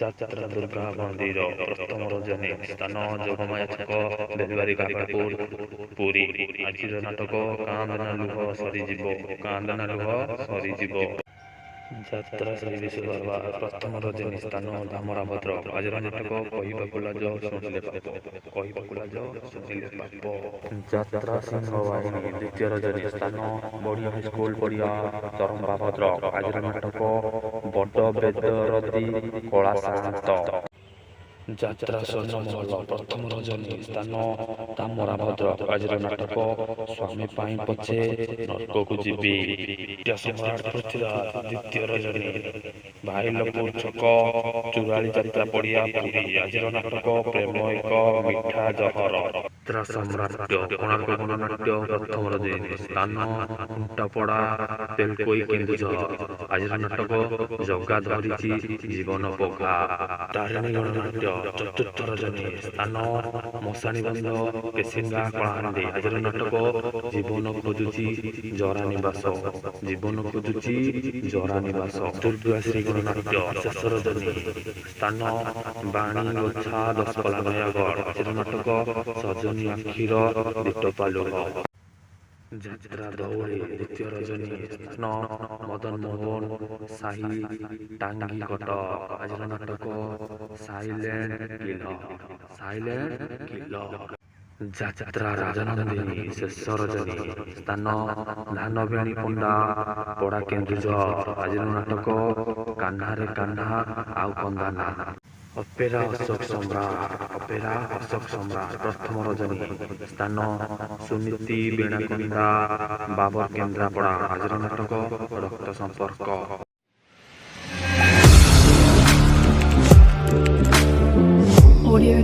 ଯାତ୍ରା ଦୁର୍ଗା ମନ୍ଦିର ପ୍ରଥମ ରଜନୀ ସ୍ଥାନ ଯୋଗମାୟା ଛକ ବେଲବାରୀ କାକଟପୁର ପୁରୀ। ଆଜିର ନାଟକ କାନ୍ଦନା ଲୁହ ସରିଯିବ କାନ୍ଦନା ଲୁହ ସରିଯିବ। ଯାତ୍ରା ଶ୍ରୀ ବିଶ୍ୱକର୍ମା ପ୍ରଥମ ରଜନୀ ସ୍ଥାନ ଧାମରା ଭଦ୍ରକ। ଆଜିର ନାଟକ କହିବାକୁ ଲାଜ ଶୁଣିଲେ ପାପ କହିବାକୁ ଲାଜ ଶୁଣିଲେ ପାପ। ଯାତ୍ରା ସିଂହ ବାହିନୀ ଦ୍ୱିତୀୟ ରଜନୀ ସ୍ଥାନ ବଢ଼ିଆ ହାଇସ୍କୁଲ ପଡ଼ିଆ ଚରମ୍ପା ଭଦ୍ରକ। ଆଜିର ନାଟକ ବଡ଼ ବେଦରଦୀ କଳା ସାନ୍ତ। ଯାତ୍ରା ସ୍ୱର୍ଣ୍ଣମହଲ ପ୍ରଥମ ରଜନୀ ସ୍ଥାନ ଧାମରା ଭଦ୍ରକ। ଆଜିର ନାଟକ ସ୍ୱାମୀ ପାଇଁ ପଛେ ନର୍କକୁ ଯିବି। ବିଦ୍ୟା ସମ୍ରାଟ ପୃଥ୍ୱୀରାଜ ଦ୍ୱିତୀୟ ରଜନୀ ଭାଇଲପୁର ଛକ ଚୁରାଳି ଯାତ୍ରା ପଡ଼ିଆ ପୁରୀ। ଆଜିର ନାଟକ ପ୍ରେମ ଏକ ମିଠା ଜହର। ଯାତ୍ରା ସମ୍ରାଟ କୋଣାର୍କ ଗଣନାଟ୍ୟ ପ୍ରଥମ ରଜନୀ ସ୍ଥାନ ଖୁଣ୍ଟପଡ଼ା ତେଲକୋଇ କେନ୍ଦୁଝର। ଆଜିର ନାଟକ ଜଗା ଧରିଛି ଜୀବନ ପଘା। ତାରିଣୀ ଗଣନାଟ୍ୟ ଚତୁର୍ଥ ରଜନୀ ସ୍ଥାନ ମଶାଣୀ ବନ୍ଧ କେସିଙ୍ଗା କଳାହାଣ୍ଡି। ଆଜିର ନାଟକ ଜୀବନ ଖୋଜୁଛି ଜରା ନିବାସ ଜୀବନ ଖୋଜୁଛି ଜରା ନିବାସ। ଦୁର୍ଗାଶ୍ରୀ ଗଣନାଟ୍ୟ ଶେଷ ରଜନୀ ସ୍ଥାନ ବାଣୀଗୋଛା ଦଶପଲ୍ଲା ନୟାଗଡ଼। ଆଜିର ନାଟକ ସଜନୀ ଆଖିର ଦିଟୋପା ଲୁହ। ଯାତ୍ରା ଦଉଡ଼ି ଦ୍ୱିତୀୟ ରଜନୀ ସ୍ଥାନ ମଦନ ମୋହନ ସାହି ଟାଙ୍ଗୀ କଟକ। ଆଜିର ନାଟକ ସାଇଲେଣ୍ଟ କିଲର। ଯାତ୍ରା ରାଜନନ୍ଦିନୀ ଶେଷ ରଜନୀ ସ୍ଥାନ ଧାନବେଣୀ ପଣ୍ଡା ପଡ଼ା କେନ୍ଦୁଝର। ଆଜିର ନାଟକ କାହ୍ନାରେ କାହ୍ନା ଆଉ କନ୍ଦାନା। ଅପେରା ଅଶୋକ ସମ୍ରାଟ ପ୍ରଥମ ରଜନୀ ସ୍ଥାନ ସୁନୀତି ବେଣାକନ୍ଦା ବାବର କେନ୍ଦ୍ରାପଡ଼ା। ଆଜିର ନାଟକ ରକ୍ତ ସମ୍ପର୍କ। Audio